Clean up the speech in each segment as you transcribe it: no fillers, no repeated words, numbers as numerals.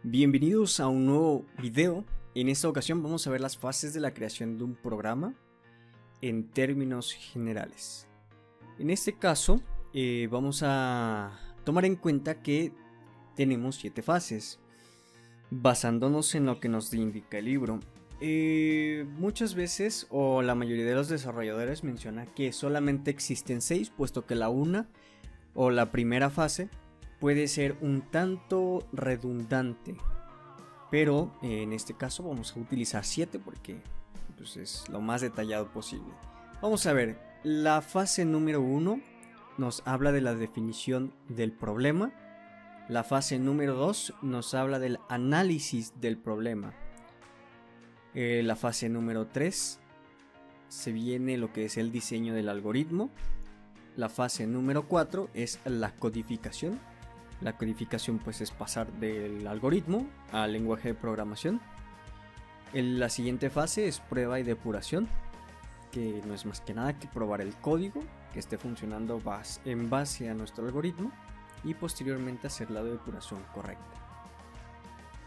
Bienvenidos a un nuevo video. En esta ocasión vamos a ver las fases de la creación de un programa en términos generales. En este caso vamos a tomar en cuenta que tenemos 7 fases, basándonos en lo que nos indica el libro. Muchas veces, o la mayoría de los desarrolladores menciona que solamente existen 6, puesto que la primera fase puede ser un tanto redundante, pero en este caso vamos a utilizar 7 porque pues, es lo más detallado posible. Vamos a ver, la fase número 1 nos habla de la definición del problema. La fase número 2 nos habla del análisis del problema. La fase número 3 se viene lo que es el diseño del algoritmo. La fase número 4 es la codificación. La codificación pues es pasar del algoritmo al lenguaje de programación. La siguiente fase es prueba y depuración, que no es más que nada que probar el código que esté funcionando en base a nuestro algoritmo y posteriormente hacer la depuración correcta.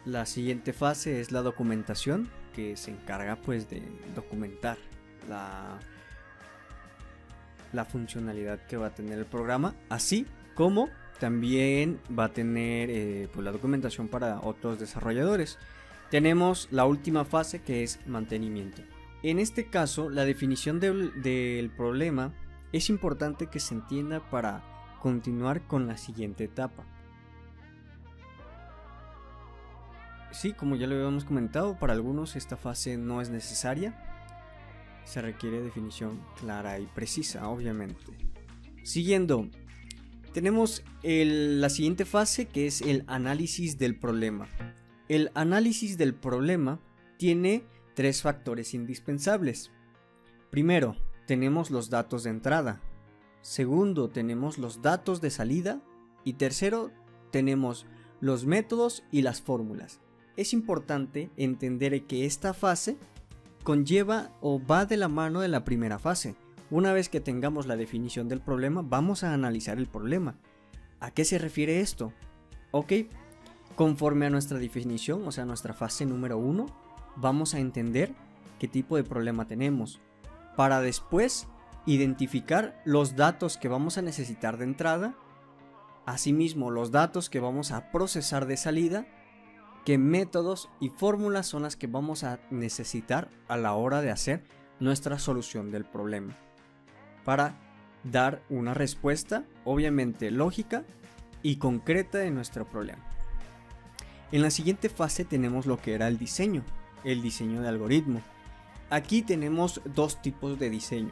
La siguiente fase es la documentación, que se encarga pues de documentar la funcionalidad que va a tener el programa, así como también va a tener pues la documentación para otros desarrolladores. Tenemos la última fase, que es mantenimiento. En este caso, la definición del problema es importante que se entienda para continuar con la siguiente etapa. Sí, como ya lo habíamos comentado, para algunos esta fase no es necesaria. Se requiere definición clara y precisa, obviamente. Siguiendo, tenemos la siguiente fase, que es el análisis del problema. El análisis del problema tiene 3 factores indispensables. Primero, tenemos los datos de entrada. Segundo, tenemos los datos de salida. Y tercero, tenemos los métodos y las fórmulas. Es importante entender que esta fase conlleva o va de la mano de la primera fase. Una vez que tengamos la definición del problema, vamos a analizar el problema. ¿A qué se refiere esto? Ok, conforme a nuestra definición, o sea, nuestra fase número 1, vamos a entender qué tipo de problema tenemos, para después identificar los datos que vamos a necesitar de entrada, asimismo los datos que vamos a procesar de salida, qué métodos y fórmulas son las que vamos a necesitar a la hora de hacer nuestra solución del problema, para dar una respuesta obviamente lógica y concreta de nuestro problema. En la siguiente fase tenemos lo que era el diseño de algoritmo. Aquí tenemos 2 tipos de diseño.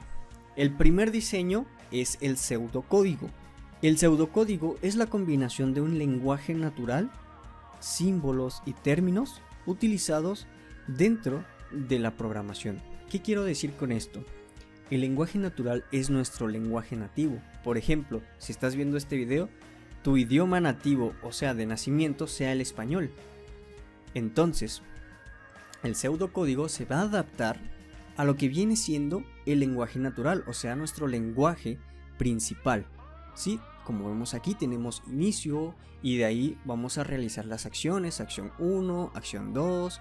El primer diseño es el pseudocódigo. El pseudocódigo es la combinación de un lenguaje natural, símbolos y términos utilizados dentro de la programación. ¿Qué quiero decir con esto? El lenguaje natural es nuestro lenguaje nativo. Por ejemplo, si estás viendo este video, tu idioma nativo, o sea de nacimiento, sea el español. Entonces, el pseudocódigo se va a adaptar a lo que viene siendo el lenguaje natural, o sea nuestro lenguaje principal. ¿Sí? Como vemos aquí tenemos inicio y de ahí vamos a realizar las acciones, acción 1, acción 2,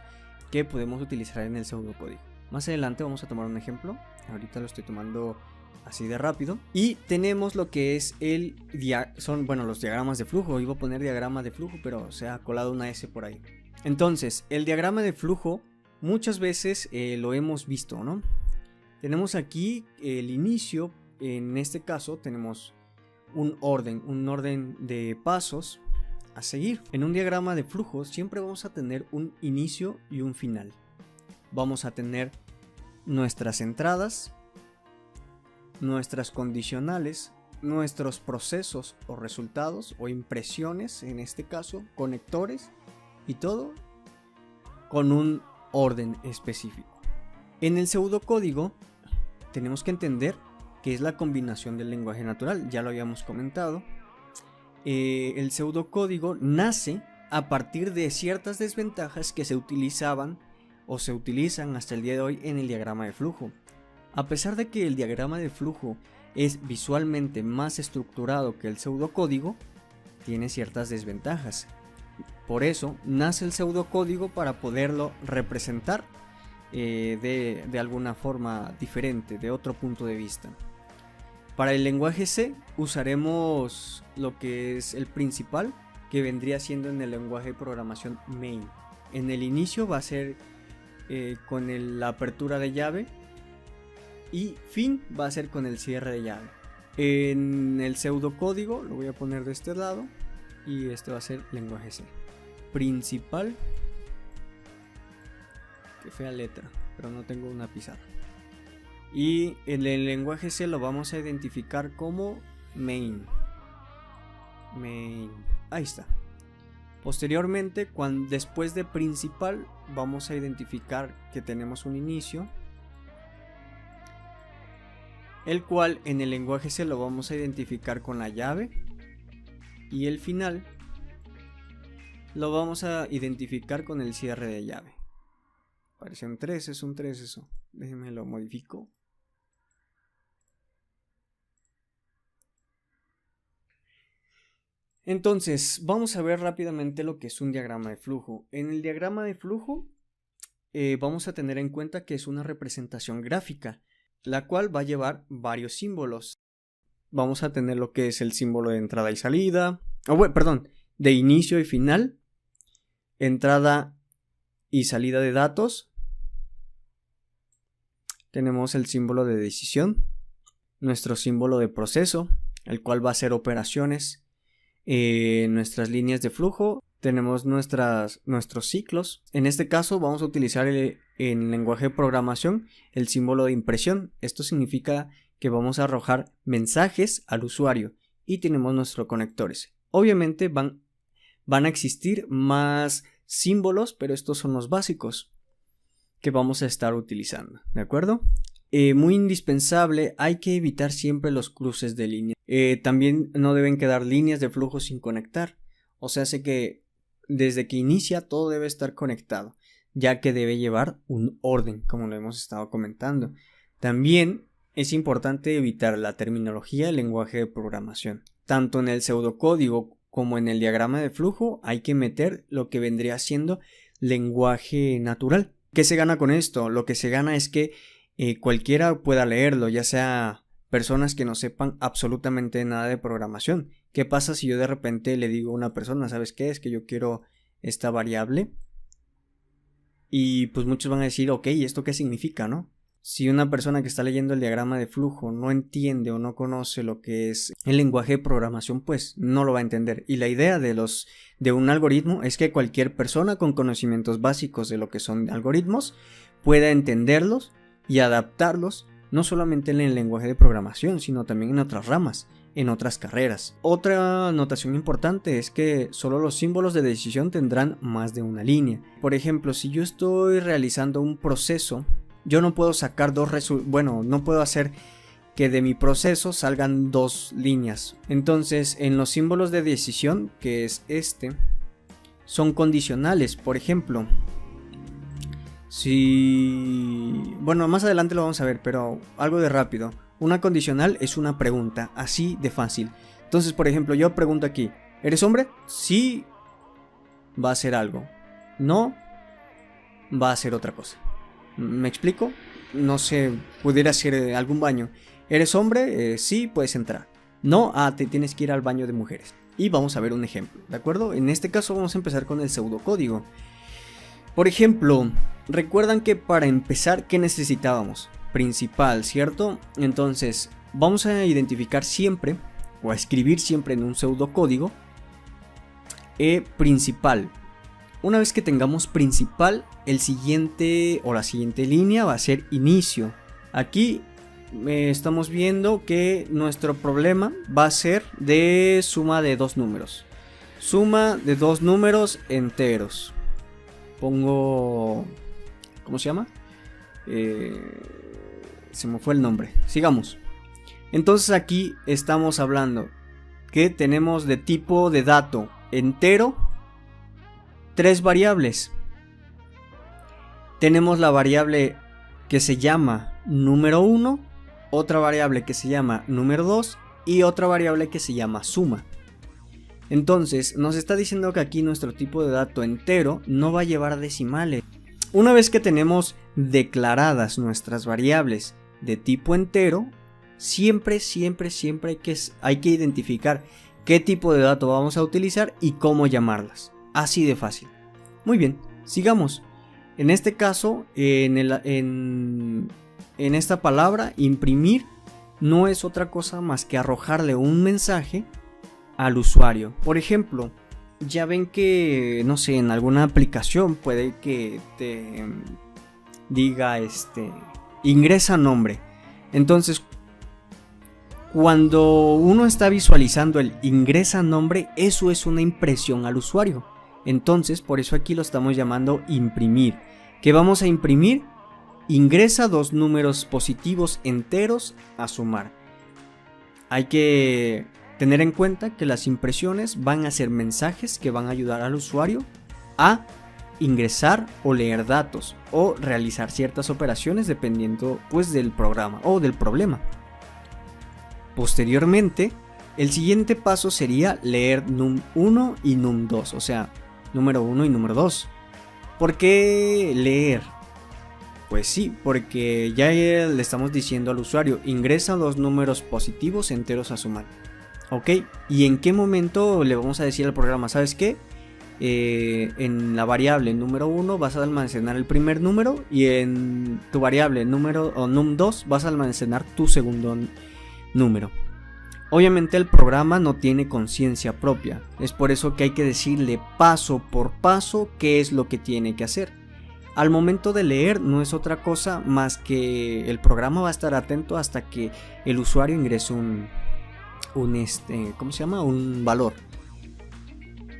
que podemos utilizar en el pseudocódigo. Más adelante vamos a tomar un ejemplo, ahorita lo estoy tomando así de rápido. Y tenemos lo que es los diagramas de flujo. Iba a poner diagrama de flujo, pero se ha colado una S por ahí. Entonces, el diagrama de flujo muchas veces lo hemos visto, ¿no? Tenemos aquí el inicio, en este caso tenemos un orden de pasos a seguir. En un diagrama de flujo siempre vamos a tener un inicio y un final. Vamos a tener nuestras entradas, nuestras condicionales, nuestros procesos o resultados o impresiones, en este caso conectores, y todo con un orden específico. En el pseudocódigo tenemos que entender que es la combinación del lenguaje natural, ya lo habíamos comentado. El pseudocódigo nace a partir de ciertas desventajas que se utilizaban o se utilizan hasta el día de hoy en el diagrama de flujo. A pesar de que el diagrama de flujo es visualmente más estructurado que el pseudocódigo, tiene ciertas desventajas. Por eso nace el pseudocódigo, para poderlo representar de alguna forma diferente, de otro punto de vista. Para el lenguaje C usaremos lo que es el principal, que vendría siendo en el lenguaje de programación main. En el inicio va a ser con la apertura de llave, y fin va a ser con el cierre de llave. En el pseudocódigo lo voy a poner de este lado, y este va a ser lenguaje C. Principal, qué fea letra, pero no tengo una pizarra. Y en el lenguaje C lo vamos a identificar como main. Ahí está. Posteriormente, después de principal, vamos a identificar que tenemos un inicio, el cual en el lenguaje C lo vamos a identificar con la llave, y el final lo vamos a identificar con el cierre de llave. Parece un 3, es un 3 eso. Déjenme lo modifico. Entonces, vamos a ver rápidamente lo que es un diagrama de flujo. En el diagrama de flujo vamos a tener en cuenta que es una representación gráfica, la cual va a llevar varios símbolos. Vamos a tener lo que es el símbolo de entrada y salida, de inicio y final, entrada y salida de datos. Tenemos el símbolo de decisión, nuestro símbolo de proceso, el cual va a ser operaciones. Nuestras líneas de flujo, tenemos nuestros ciclos. En este caso vamos a utilizar en lenguaje de programación el símbolo de impresión. Esto significa que vamos a arrojar mensajes al usuario, y tenemos nuestros conectores. Obviamente van a existir más símbolos, pero estos son los básicos que vamos a estar utilizando, ¿de acuerdo? Muy indispensable, hay que evitar siempre los cruces de línea. También no deben quedar líneas de flujo sin conectar. O sea, sé que desde que inicia todo debe estar conectado, ya que debe llevar un orden, como lo hemos estado comentando. También es importante evitar la terminología del lenguaje de programación. Tanto en el pseudocódigo como en el diagrama de flujo hay que meter lo que vendría siendo lenguaje natural. ¿Qué se gana con esto? Lo que se gana es que cualquiera pueda leerlo, ya sea personas que no sepan absolutamente nada de programación. ¿Qué pasa si yo de repente le digo a una persona, ¿sabes qué? Es que yo quiero esta variable. Y pues muchos van a decir, ok, ¿esto qué significa, no? Si una persona que está leyendo el diagrama de flujo no entiende o no conoce lo que es el lenguaje de programación, pues no lo va a entender. Y la idea de un algoritmo es que cualquier persona con conocimientos básicos de lo que son algoritmos pueda entenderlos y adaptarlos, no solamente en el lenguaje de programación, sino también en otras ramas, en otras carreras. Otra anotación importante es que solo los símbolos de decisión tendrán más de una línea. Por ejemplo, si yo estoy realizando un proceso, yo no puedo sacar no puedo hacer que de mi proceso salgan dos líneas. Entonces, en los símbolos de decisión, que es son condicionales. Por ejemplo, más adelante lo vamos a ver, pero algo de rápido. Una condicional es una pregunta, así de fácil. Entonces, por ejemplo, yo pregunto aquí, ¿eres hombre? Sí, va a ser algo. No, va a ser otra cosa. ¿Me explico? No sé, pudiera ser algún baño. ¿Eres hombre? Sí, puedes entrar. No, te tienes que ir al baño de mujeres. Y vamos a ver un ejemplo, ¿de acuerdo? En este caso vamos a empezar con el pseudocódigo. Por ejemplo, recuerdan que para empezar, ¿qué necesitábamos? Principal, ¿cierto? Entonces, vamos a identificar siempre, o a escribir siempre en un pseudocódigo, principal. Una vez que tengamos principal, la siguiente línea va a ser inicio. Aquí estamos viendo que nuestro problema va a ser de suma de dos números. Suma de dos números enteros. Pongo... ¿Cómo se llama? Se me fue el nombre. Sigamos. Entonces aquí estamos hablando que tenemos de tipo de dato entero 3 variables. Tenemos la variable que se llama número 1, otra variable que se llama número 2 y otra variable que se llama suma. Entonces nos está diciendo que aquí nuestro tipo de dato entero no va a llevar decimales. Una vez que tenemos declaradas nuestras variables de tipo entero, siempre hay que identificar qué tipo de dato vamos a utilizar y cómo llamarlas. Así de fácil. Muy bien, sigamos. En este caso, en esta palabra, imprimir, no es otra cosa más que arrojarle un mensaje al usuario. Por ejemplo, ya ven que, no sé, en alguna aplicación puede que te diga ingresa nombre. Entonces, cuando uno está visualizando el ingresa nombre, eso es una impresión al usuario. Entonces, por eso aquí lo estamos llamando imprimir. ¿Qué vamos a imprimir? Ingresa 2 números positivos enteros a sumar. Hay que tener en cuenta que las impresiones van a ser mensajes que van a ayudar al usuario a ingresar o leer datos o realizar ciertas operaciones dependiendo pues del programa o del problema. Posteriormente, el siguiente paso sería leer num1 y num2, o sea, número 1 y número 2. ¿Por qué leer? Pues sí, porque ya le estamos diciendo al usuario, ingresa 2 números positivos enteros a sumar. Ok, ¿y en qué momento le vamos a decir al programa, sabes qué? En la variable número 1 vas a almacenar el primer número y en tu variable número o num2 vas a almacenar tu segundo número. Obviamente el programa no tiene conciencia propia, es por eso que hay que decirle paso por paso qué es lo que tiene que hacer. Al momento de leer no es otra cosa más que el programa va a estar atento hasta que el usuario ingrese un valor.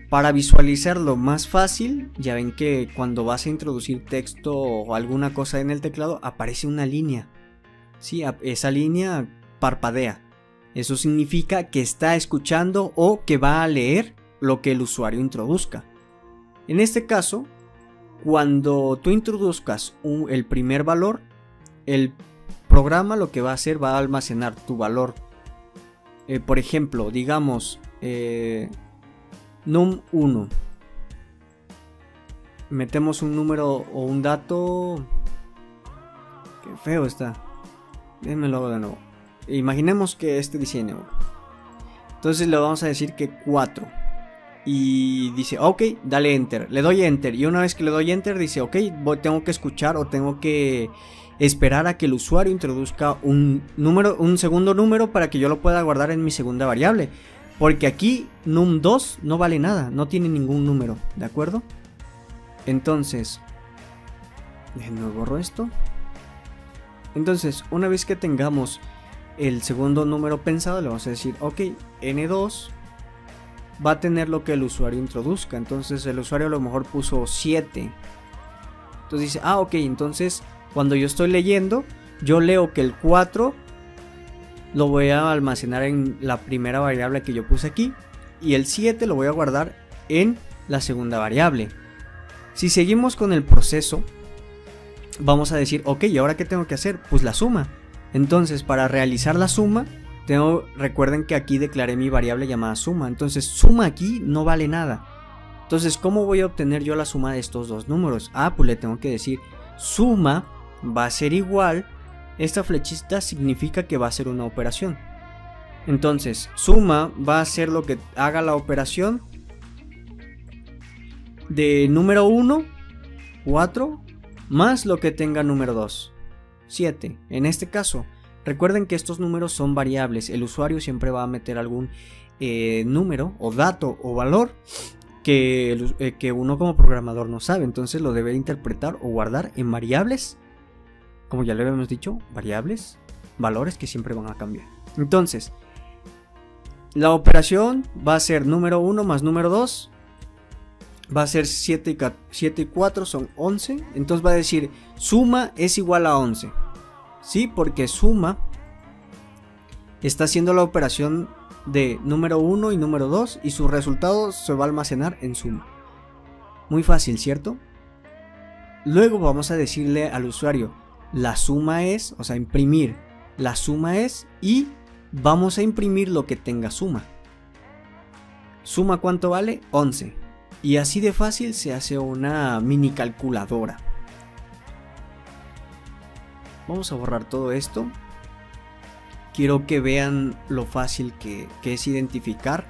Para visualizarlo más fácil, ya ven que cuando vas a introducir texto o alguna cosa en el teclado aparece una línea. Sí, esa línea parpadea. Eso significa que está escuchando o que va a leer lo que el usuario introduzca. En este caso, cuando tú introduzcas el primer valor, el programa lo que va a hacer va a almacenar tu valor. Por ejemplo, digamos num1. Metemos un número o un dato. Qué feo está. Déjenmelo de nuevo. Imaginemos que dice N1. Entonces le vamos a decir que 4. Y dice, ok, dale enter. Le doy enter. Y una vez que le doy enter, dice, ok, tengo que escuchar o tengo que esperar a que el usuario introduzca un segundo número para que yo lo pueda guardar en mi segunda variable. Porque aquí num2 no vale nada, no tiene ningún número, ¿de acuerdo? Entonces, déjenme borro esto. Entonces, una vez que tengamos el segundo número pensado, le vamos a decir, ok, N2 va a tener lo que el usuario introduzca. Entonces el usuario a lo mejor puso 7. Entonces dice, ok, entonces cuando yo estoy leyendo, yo leo que el 4 lo voy a almacenar en la primera variable que yo puse aquí. Y el 7 lo voy a guardar en la segunda variable. Si seguimos con el proceso, vamos a decir, ok, ¿y ahora qué tengo que hacer? Pues la suma. Entonces, para realizar la suma, recuerden que aquí declaré mi variable llamada suma. Entonces, suma aquí no vale nada. Entonces, ¿cómo voy a obtener yo la suma de estos dos números? Pues le tengo que decir, suma va a ser igual. Esta flechita significa que va a ser una operación. Entonces, suma va a ser lo que haga la operación de número 1, 4, más lo que tenga número 2, 7. En este caso, recuerden que estos números son variables. El usuario siempre va a meter algún número o dato o valor que uno como programador no sabe. Entonces lo debe interpretar o guardar en variables. Como ya le habíamos dicho, variables, valores que siempre van a cambiar. Entonces, la operación va a ser número 1 más número 2. Va a ser 7 y 4 son 11. Entonces va a decir suma es igual a 11. Sí, porque suma está haciendo la operación de número 1 y número 2 y su resultado se va a almacenar en suma. Muy fácil, ¿cierto? Luego vamos a decirle al usuario, la suma es, o sea, imprimir, la suma es, y vamos a imprimir lo que tenga suma. ¿Suma cuánto vale? 11. Y así de fácil se hace una mini calculadora. Vamos a borrar todo esto. Quiero que vean lo fácil que es identificar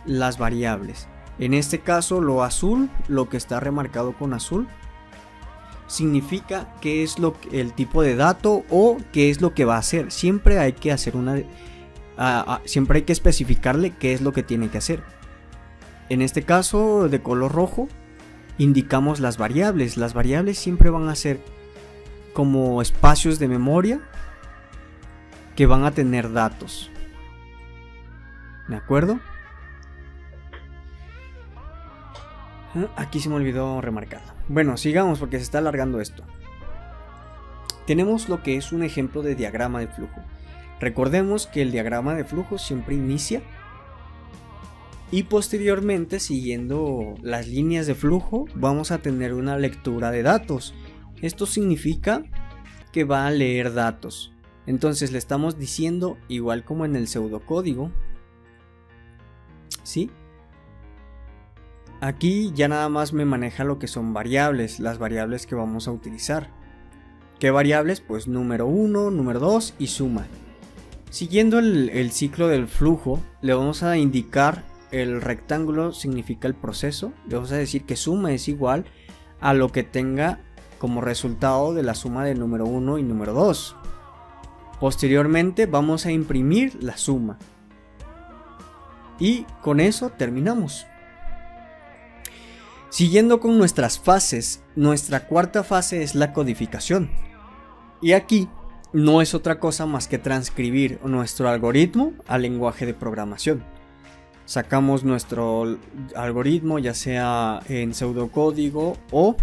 las variables. En este caso, lo azul, lo que está remarcado con azul, significa qué es el tipo de dato o qué es lo que va a hacer. Siempre hay que hacer siempre hay que especificarle qué es lo que tiene que hacer. En este caso, de color rojo, indicamos las variables. Las variables siempre van a ser como espacios de memoria que van a tener datos. ¿De acuerdo? Aquí se me olvidó remarcarlo. Bueno, sigamos porque se está alargando esto. Tenemos lo que es un ejemplo de diagrama de flujo. Recordemos que el diagrama de flujo siempre inicia y posteriormente, siguiendo las líneas de flujo, vamos a tener una lectura de datos. Esto significa que va a leer datos. Entonces le estamos diciendo, igual como en el pseudocódigo, ¿sí? Aquí ya nada más me maneja lo que son variables, las variables que vamos a utilizar. ¿Qué variables? Pues número 1, número 2 y suma. Siguiendo el ciclo del flujo, le vamos a indicar el rectángulo significa el proceso. Le vamos a decir que suma es igual a lo que tenga como resultado de la suma del número 1 y número 2. Posteriormente vamos a imprimir la suma. Y con eso terminamos. Siguiendo con nuestras fases, nuestra cuarta fase es la codificación. Y aquí no es otra cosa más que transcribir nuestro algoritmo al lenguaje de programación. Sacamos nuestro algoritmo ya sea en pseudocódigo o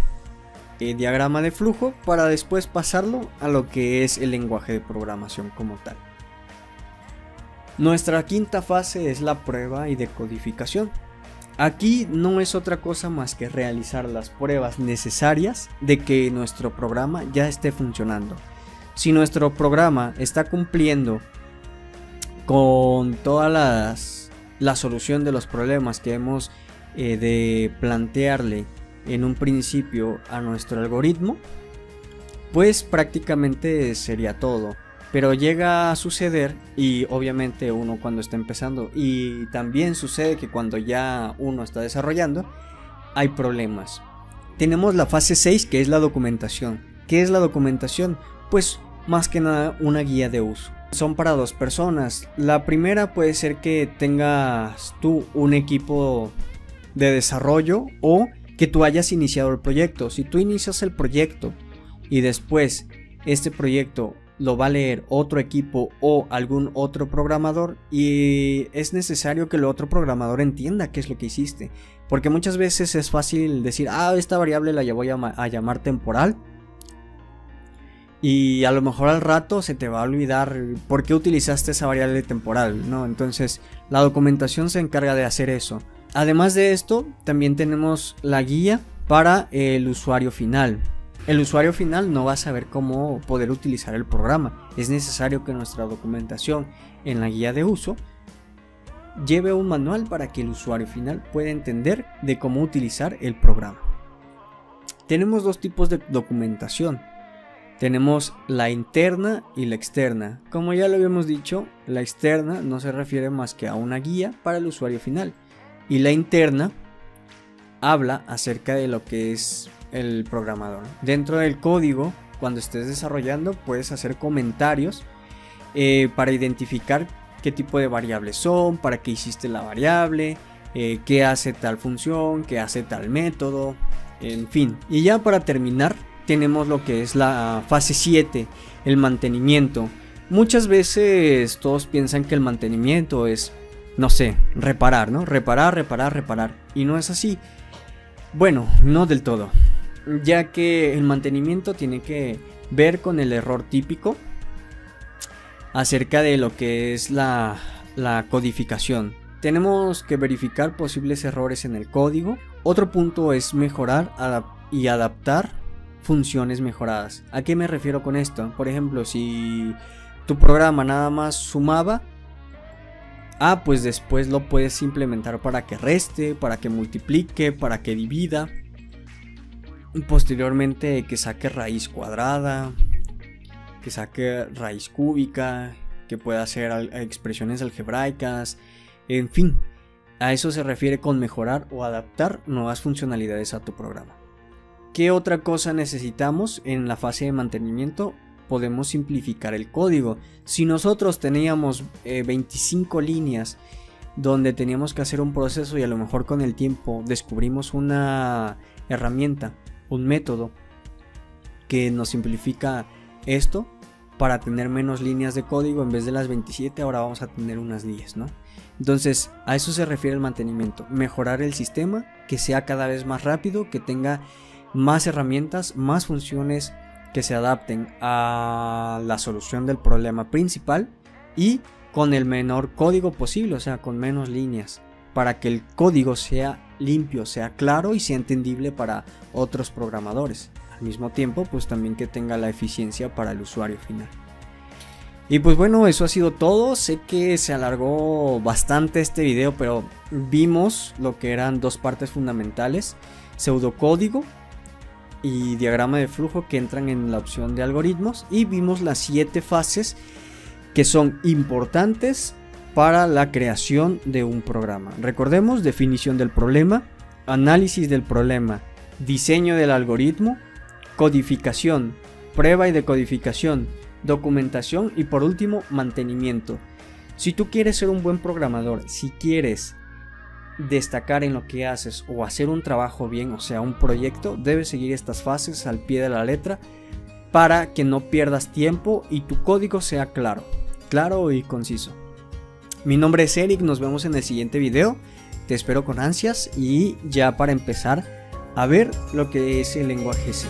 diagrama de flujo para después pasarlo a lo que es el lenguaje de programación como tal. Nuestra quinta fase es la prueba y decodificación. Aquí no es otra cosa más que realizar las pruebas necesarias de que nuestro programa ya esté funcionando. Si nuestro programa está cumpliendo con todas la solución de los problemas que hemos de plantearle en un principio a nuestro algoritmo, pues prácticamente sería todo. Pero llega a suceder, y obviamente uno cuando está empezando, y también sucede que cuando ya uno está desarrollando, hay problemas. Tenemos la fase 6, que es la documentación. ¿Qué es la documentación? Pues más que nada una guía de uso. Son para dos personas. La primera puede ser que tengas tú un equipo de desarrollo o que tú hayas iniciado el proyecto. Si tú inicias el proyecto y después este proyecto lo va a leer otro equipo o algún otro programador, y es necesario que el otro programador entienda qué es lo que hiciste, porque muchas veces es fácil decir, esta variable la voy a llamar temporal, y a lo mejor al rato se te va a olvidar por qué utilizaste esa variable temporal, ¿no? Entonces la documentación se encarga de hacer eso. Además de esto, también tenemos la guía para el usuario final. El usuario final no va a saber cómo poder utilizar el programa. Es necesario que nuestra documentación en la guía de uso lleve un manual para que el usuario final pueda entender de cómo utilizar el programa. Tenemos dos tipos de documentación. Tenemos la interna y la externa. Como ya lo habíamos dicho, la externa no se refiere más que a una guía para el usuario final. Y la interna habla acerca de lo que es el programador. Dentro del código, cuando estés desarrollando, puedes hacer comentarios para identificar qué tipo de variables son, para qué hiciste la variable, qué hace tal función, qué hace tal método, en fin. Y ya para terminar, tenemos lo que es la fase 7, el mantenimiento. Muchas veces todos piensan que el mantenimiento es, no sé, reparar, ¿no? Reparar. Y no es así. Bueno, no del todo, ya que el mantenimiento tiene que ver con el error típico acerca de lo que es la codificación. Tenemos que verificar posibles errores en el código. Otro punto es mejorar y adaptar funciones mejoradas. ¿A qué me refiero con esto? Por ejemplo, si tu programa nada más sumaba, pues después lo puedes implementar para que reste, para que multiplique, para que divida. Posteriormente que saque raíz cuadrada, que saque raíz cúbica, que pueda hacer expresiones algebraicas, en fin. A eso se refiere con mejorar o adaptar nuevas funcionalidades a tu programa. ¿Qué otra cosa necesitamos en la fase de mantenimiento? Podemos simplificar el código. Si nosotros teníamos 25 líneas donde teníamos que hacer un proceso y a lo mejor con el tiempo descubrimos una herramienta, un método que nos simplifica esto, para tener menos líneas de código, en vez de las 27 ahora vamos a tener unas 10, ¿no? Entonces a eso se refiere el mantenimiento, mejorar el sistema, que sea cada vez más rápido, que tenga más herramientas, más funciones que se adapten a la solución del problema principal y con el menor código posible, o sea, con menos líneas, para que el código sea limpio, sea claro y sea entendible para otros programadores. Al mismo tiempo, pues también que tenga la eficiencia para el usuario final. Y pues bueno, eso ha sido todo. Sé que se alargó bastante este video, pero vimos lo que eran dos partes fundamentales: pseudocódigo y diagrama de flujo, que entran en la opción de algoritmos, y vimos las 7 fases que son importantes para la creación de un programa. Recordemos: definición del problema, análisis del problema, diseño del algoritmo, codificación, prueba y decodificación, documentación y por último mantenimiento. Si tú quieres ser un buen programador, si quieres destacar en lo que haces o hacer un trabajo bien, o sea un proyecto, debes seguir estas fases al pie de la letra para que no pierdas tiempo y tu código sea claro y conciso. Mi nombre es Eric, nos vemos en el siguiente video, te espero con ansias y ya para empezar a ver lo que es el lenguaje C.